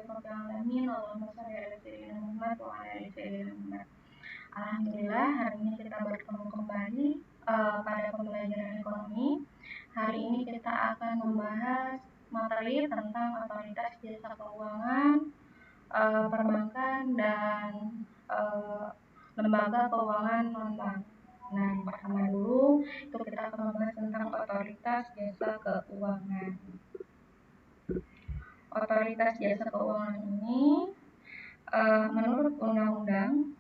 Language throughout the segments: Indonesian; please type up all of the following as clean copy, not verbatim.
Sofyan Alamin, Allahumma sholli ala sayyidina Muhammad wa ala ali sayyidina Muhammad. Alhamdulillah, hari ini kita bertemu kembali pada pembelajaran ekonomi. Hari ini kita akan membahas materi tentang otoritas jasa keuangan, perbankan, dan lembaga keuangan non-bank. Nah, yang pertama dulu itu kita akan membahas tentang otoritas jasa keuangan. Otoritas jasa keuangan ini menurut undang-undang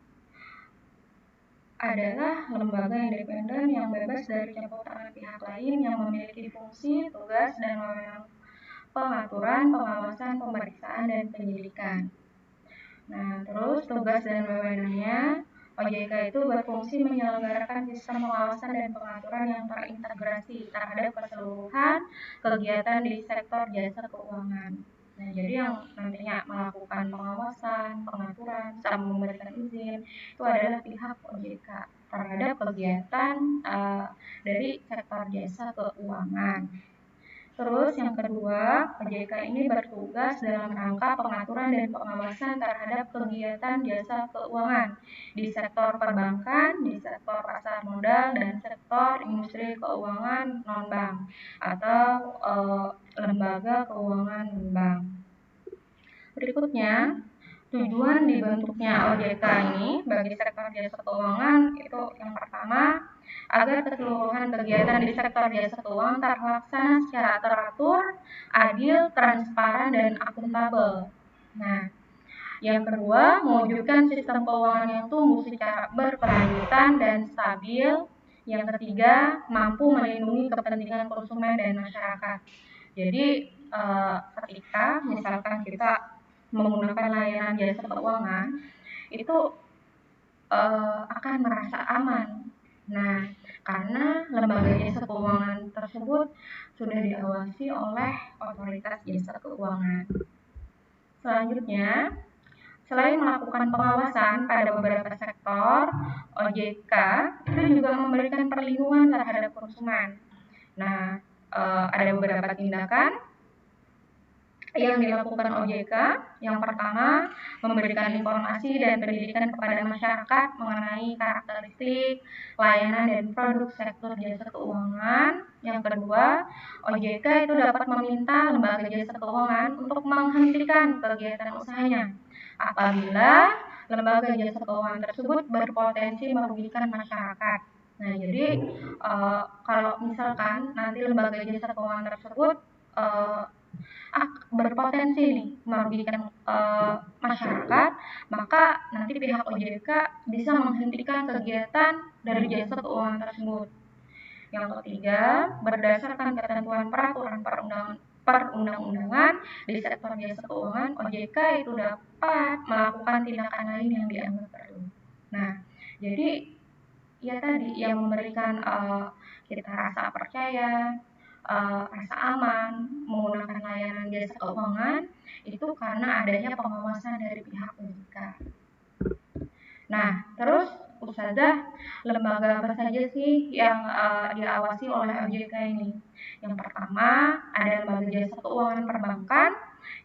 adalah lembaga independen yang bebas dari campur pihak lain yang memiliki fungsi, tugas, dan wewenang pengaturan, pengawasan, pemeriksaan, dan penyidikan. Nah, terus tugas dan wewenangnya, OJK itu berfungsi menyelenggarakan sistem pengawasan dan pengaturan yang terintegrasi terhadap keseluruhan kegiatan di sektor jasa keuangan. Nah, jadi yang nantinya melakukan pengawasan, pengaturan, sama memberikan izin itu adalah pihak OJK terhadap kegiatan dari sektor jasa keuangan. Terus yang kedua, OJK ini bertugas dalam rangka pengaturan dan pengawasan terhadap kegiatan jasa keuangan di sektor perbankan, di sektor pasar modal, dan sektor industri keuangan non-bank atau lembaga keuangan non-bank. Berikutnya, tujuan dibentuknya OJK ini bagi sektor jasa keuangan itu yang pertama, agar keseluruhan kegiatan di sektor jasa keuangan terlaksana secara teratur, adil, transparan, dan akuntabel. Nah, yang kedua, mewujudkan sistem keuangan yang tumbuh secara berkelanjutan dan stabil. Yang ketiga, mampu melindungi kepentingan konsumen dan masyarakat. Jadi, ketika misalkan kita menggunakan layanan jasa keuangan, itu akan merasa aman. Nah, karena lembaga jasa keuangan tersebut sudah diawasi oleh otoritas jasa keuangan. Selanjutnya, selain melakukan pengawasan pada beberapa sektor, OJK itu juga memberikan perlindungan terhadap konsumen. Nah, ada beberapa tindakan yang dilakukan OJK. Yang pertama, memberikan informasi dan pendidikan kepada masyarakat mengenai karakteristik, layanan, dan produk sektor jasa keuangan. Yang kedua, OJK itu dapat meminta lembaga jasa keuangan untuk menghentikan kegiatan usahanya apabila lembaga jasa keuangan tersebut berpotensi merugikan masyarakat. Nah, jadi kalau misalkan nanti lembaga jasa keuangan tersebut berpotensi nih merugikan masyarakat, maka nanti pihak OJK bisa menghentikan kegiatan dari jasa keuangan tersebut. Yang ketiga, berdasarkan ketentuan peraturan perundang-undangan di sektor jasa keuangan, OJK itu dapat melakukan tindakan lain yang dianggap perlu. Nah, jadi ya tadi yang memberikan kita rasa percaya, rasa aman menggunakan layanan jasa keuangan itu karena adanya pengawasan dari pihak OJK. Nah, terus Ustazah, lembaga apa saja sih yang diawasi oleh OJK ini? Yang pertama ada lembaga jasa keuangan perbankan,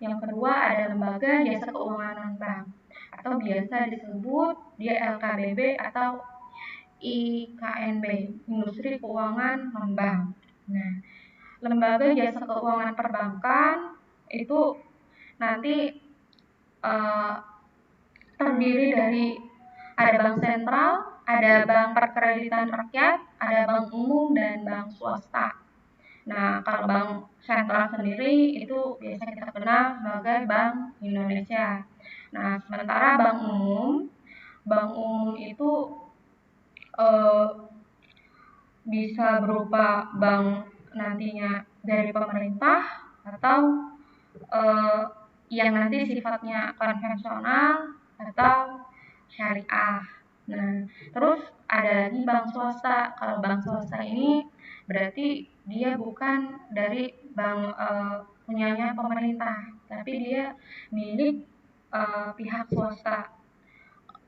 yang kedua ada lembaga jasa keuangan non-bank atau biasa disebut dia LKBB atau IKNB, Industri Keuangan Non-Bank. Nah, lembaga jasa keuangan perbankan itu nanti terdiri dari ada bank sentral, ada bank perkreditan rakyat, ada bank umum, dan bank swasta. Nah, kalau bank sentral sendiri itu biasa kita kenal sebagai Bank Indonesia. Nah, sementara bank umum itu bisa berupa bank nantinya dari pemerintah atau yang nanti sifatnya konvensional atau syariah. Nah, terus ada lagi bank swasta. Kalau bank swasta ini berarti dia bukan dari bank punyanya pemerintah, tapi dia milik pihak swasta.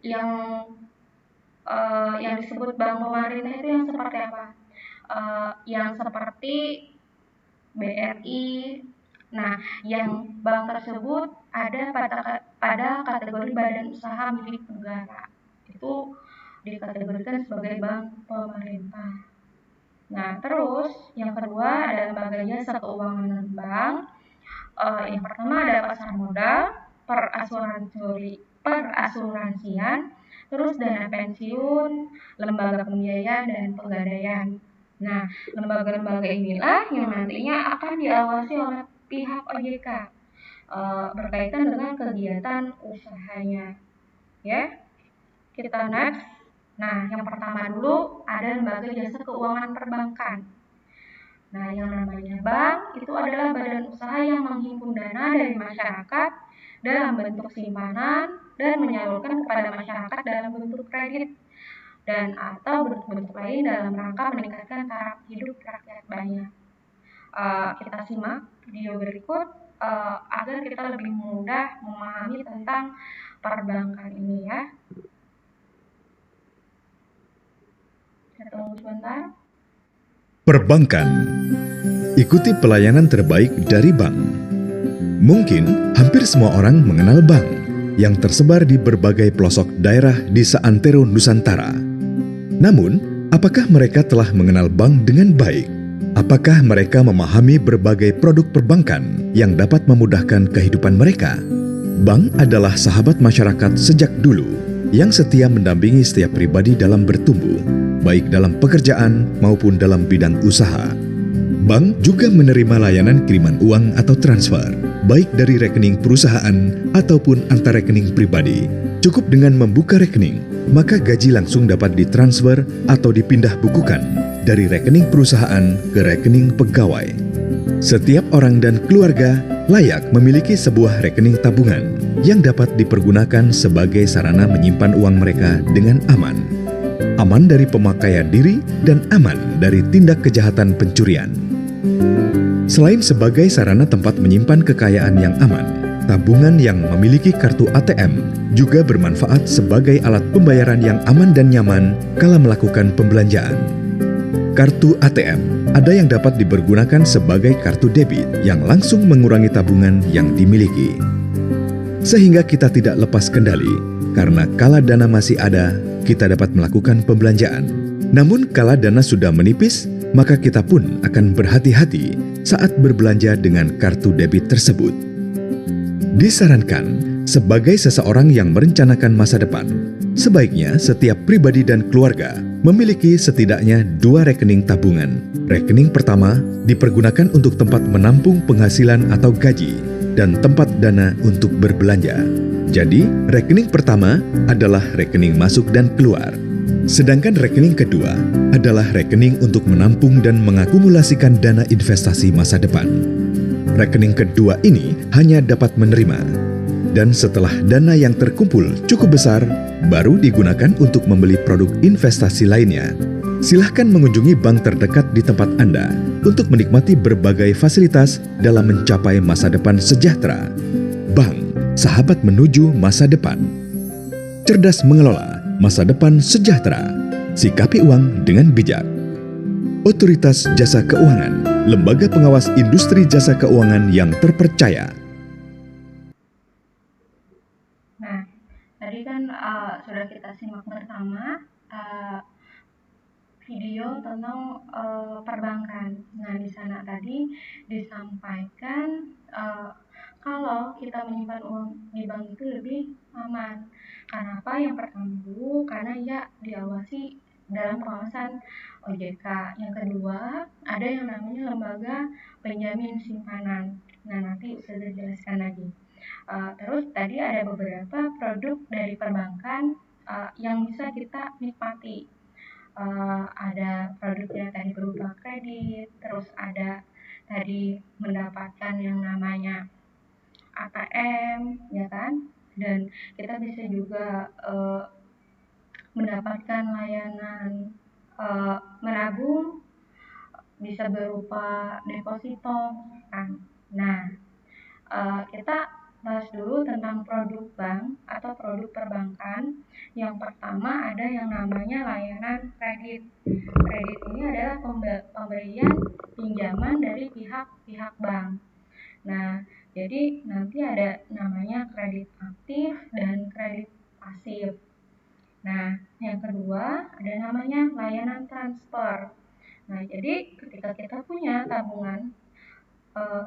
Yang disebut bank pemerintah itu yang seperti apa? Yang seperti BRI, Nah, yang bank tersebut ada pada kategori badan usaha milik negara. Itu dikategorikan sebagai bank pemerintah. Nah, terus yang kedua ada lembaga jasa keuangan non bank. Yang pertama ada pasar modal, perasuransian, terus dana pensiun, lembaga pembiayaan dan pegadaian. Nah, lembaga-lembaga inilah yang nantinya akan diawasi oleh pihak OJK berkaitan dengan kegiatan usahanya. Ya, kita next. Nah, yang pertama dulu ada lembaga jasa keuangan perbankan. Nah, yang namanya bank itu adalah badan usaha yang menghimpun dana dari masyarakat dalam bentuk simpanan dan menyalurkan kepada masyarakat dalam bentuk kredit dan atau bentuk-bentuk lain dalam rangka meningkatkan taraf hidup rakyat banyak. Kita simak video berikut agar kita lebih mudah memahami tentang perbankan ini ya. Kita tunggu sebentar. Perbankan. Ikuti pelayanan terbaik dari bank. Mungkin hampir semua orang mengenal bank yang tersebar di berbagai pelosok daerah di seantero Nusantara. Namun, apakah mereka telah mengenal bank dengan baik? Apakah mereka memahami berbagai produk perbankan yang dapat memudahkan kehidupan mereka? Bank adalah sahabat masyarakat sejak dulu yang setia mendampingi setiap pribadi dalam bertumbuh, baik dalam pekerjaan maupun dalam bidang usaha. Bank juga menerima layanan kiriman uang atau transfer, baik dari rekening perusahaan ataupun antar rekening pribadi. Cukup dengan membuka rekening, maka gaji langsung dapat ditransfer atau dipindah bukukan dari rekening perusahaan ke rekening pegawai. Setiap orang dan keluarga layak memiliki sebuah rekening tabungan yang dapat dipergunakan sebagai sarana menyimpan uang mereka dengan aman. Aman dari pemakaian diri dan aman dari tindak kejahatan pencurian. Selain sebagai sarana tempat menyimpan kekayaan yang aman, tabungan yang memiliki kartu ATM juga bermanfaat sebagai alat pembayaran yang aman dan nyaman kala melakukan pembelanjaan. Kartu ATM ada yang dapat dipergunakan sebagai kartu debit yang langsung mengurangi tabungan yang dimiliki. Sehingga kita tidak lepas kendali, karena kala dana masih ada, kita dapat melakukan pembelanjaan. Namun kala dana sudah menipis, maka kita pun akan berhati-hati saat berbelanja dengan kartu debit tersebut. Disarankan, sebagai seseorang yang merencanakan masa depan, sebaiknya setiap pribadi dan keluarga memiliki setidaknya 2 rekening tabungan. Rekening pertama dipergunakan untuk tempat menampung penghasilan atau gaji dan tempat dana untuk berbelanja. Jadi, rekening pertama adalah rekening masuk dan keluar. Sedangkan rekening kedua adalah rekening untuk menampung dan mengakumulasikan dana investasi masa depan. Rekening kedua ini hanya dapat menerima. Dan setelah dana yang terkumpul cukup besar, baru digunakan untuk membeli produk investasi lainnya. Silahkan mengunjungi bank terdekat di tempat Anda untuk menikmati berbagai fasilitas dalam mencapai masa depan sejahtera. Bank, sahabat menuju masa depan. Cerdas mengelola masa depan sejahtera. Sikapi uang dengan bijak. Otoritas Jasa Keuangan, lembaga pengawas industri jasa keuangan yang terpercaya. Nah, tadi kan sudah kita simak bersama video tentang perbankan. Nah, di sana tadi disampaikan kalau kita menyimpan uang di bank itu lebih aman. Karena apa? Yang pertama dulu, karena ia diawasi dalam pengawasan OJK. Yang kedua, ada yang namanya lembaga penjamin simpanan. Nah, nanti saya jelaskan lagi. Terus tadi ada beberapa produk dari perbankan yang bisa kita nikmati. Ada produknya tadi berupa kredit, terus ada tadi mendapatkan yang namanya ATM, ya kan? Dan kita bisa juga mendapatkan layanan menabung, bisa berupa deposito, kan? Nah, kita bahas dulu tentang produk bank atau produk perbankan. Yang pertama ada yang namanya layanan kredit. Kredit ini adalah pemberian pinjaman dari pihak bank. Nah, jadi nanti ada namanya kredit aktif dan kredit pasif. Nah, yang kedua ada namanya layanan transfer. Nah, jadi ketika kita punya tabungan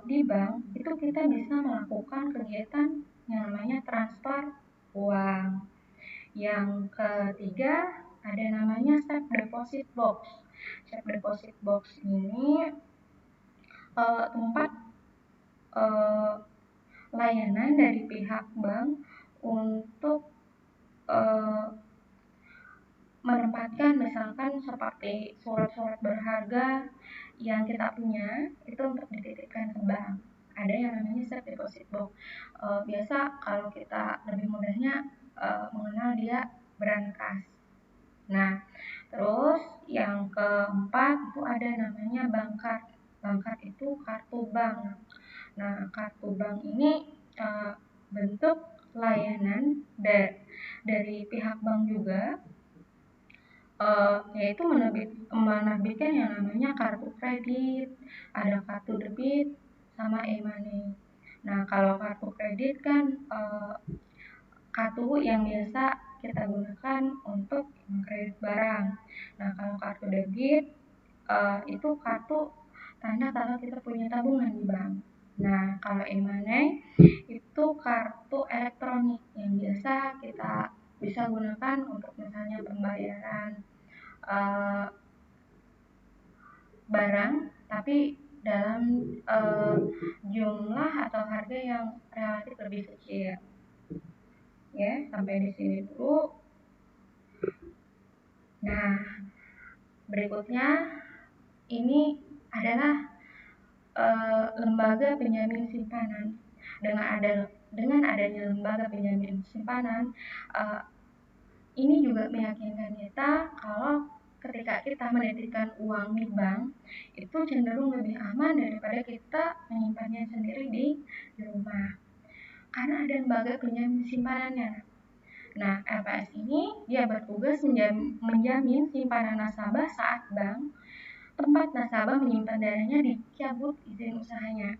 di bank, itu kita bisa melakukan kegiatan yang namanya transfer uang. Yang ketiga ada namanya safe deposit box. Safe deposit box ini tempat layanan dari pihak bank untuk menempatkan misalkan seperti surat-surat berharga yang kita punya itu untuk dititipkan ke bank. Ada yang namanya safe deposit box. Biasa kalau kita lebih mudahnya mengenal dia brankas. Nah, terus yang keempat itu ada namanya bank card. Bank card itu kartu bank. Nah, kartu bank ini bentuk layanan dari pihak bank juga, yaitu menerbitkan yang namanya kartu kredit, ada kartu debit, sama e-money. Nah, kalau kartu kredit kan kartu yang biasa kita gunakan untuk mengkredit barang. Nah, kalau kartu debit itu kartu tanda kalau kita punya tabungan di bank. Nah, kalau e-money itu kartu elektronik yang biasa kita bisa gunakan untuk misalnya pembayaran barang, tapi dalam jumlah atau harga yang relatif lebih kecil. Ya, sampai di sini dulu. Nah, berikutnya ini adalah lembaga penjamin simpanan. Dengan adanya lembaga penjamin simpanan, ini juga meyakinkan kita kalau ketika kita menitipkan uang di bank itu cenderung lebih aman daripada kita menyimpannya sendiri di rumah. Karena ada lembaga penjamin simpanannya. Nah, LPS ini dia bertugas menjamin simpanan nasabah saat bank tempat nasabah menyimpan dananya dicabut izin usahanya.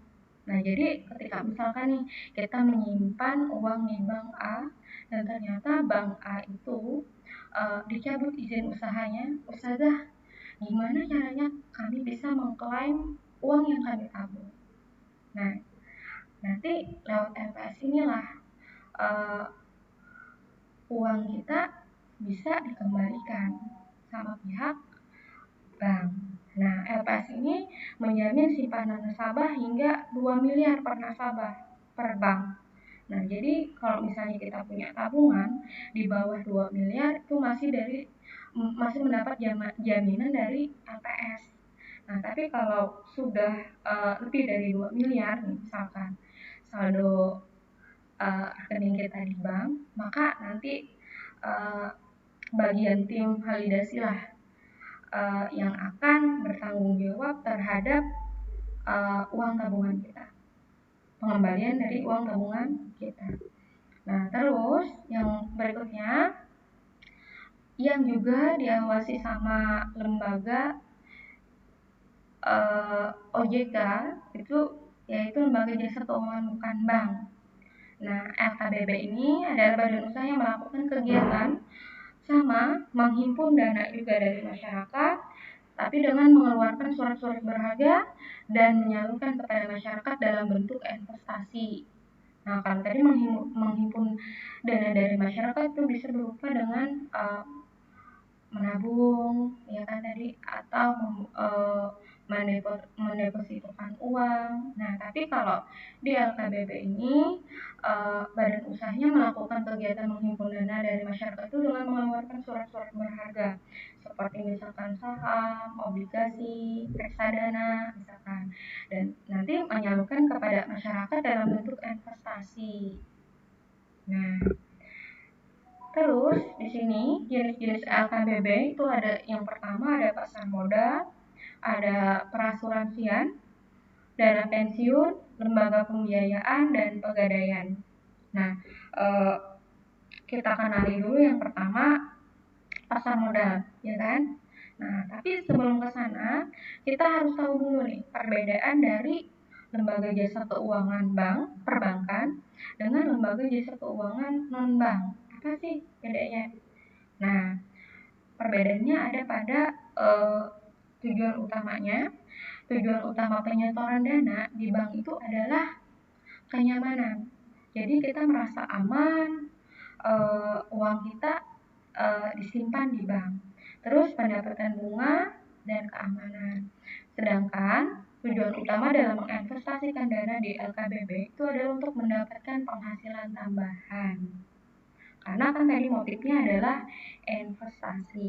Nah, jadi ketika misalkan nih kita menyimpan uang di bank A dan ternyata bank A itu dicabut izin usahanya, Ustazah, gimana caranya kami bisa mengklaim uang yang kami tabung? Nah, nanti lewat LPS inilah uang kita bisa dikembalikan sama pihak bank. Nah, LPS ini menjamin simpanan nasabah hingga 2 miliar per nasabah per bank. Nah, jadi kalau misalnya kita punya tabungan di bawah 2 miliar itu masih mendapat jaminan dari LPS. Nah, tapi kalau sudah lebih dari 2 miliar misalkan saldo rekening kita di bank, maka nanti bagian tim validasi lah yang akan bertanggung jawab terhadap uang tabungan kita, pengembalian dari uang tabungan kita. Nah, terus yang berikutnya yang juga diawasi sama lembaga OJK itu yaitu lembaga jasa keuangan bukan bank. Nah, LKBB ini adalah badan usaha yang melakukan kegiatan sama menghimpun dana juga dari masyarakat, tapi dengan mengeluarkan surat-surat berharga dan menyalurkan kepada masyarakat dalam bentuk investasi. Nah, kalau tadi menghimpun dana dari masyarakat itu bisa berupa dengan menabung, ya kan tadi, atau mendepositokan uang. Nah, tapi kalau di LKBB ini badan usahanya melakukan kegiatan menghimpun dana dari masyarakat itu dengan mengeluarkan surat-surat berharga seperti misalkan saham, obligasi, reksadana misalkan, dan nanti menyalurkan kepada masyarakat dalam bentuk investasi. Nah, terus di sini jenis-jenis LKBB itu ada yang pertama ada pasar modal, ada perasuransian, dana pensiun, lembaga pembiayaan, dan pegadaian. Nah, kita kenali dulu yang pertama pasar modal, ya kan? Nah, tapi sebelum ke sana kita harus tahu dulu nih perbedaan dari lembaga jasa keuangan bank, perbankan, dengan lembaga jasa keuangan non-bank. Apa sih bedanya? Nah, perbedaannya ada pada tujuan utamanya. Tujuan utama penyetoran dana di bank itu adalah kenyamanan. Jadi kita merasa aman, uang kita disimpan di bank. Terus pendapatan bunga dan keamanan. Sedangkan tujuan utama dalam menginvestasikan dana di LKBB itu adalah untuk mendapatkan penghasilan tambahan. Karena kan tadi motifnya adalah investasi.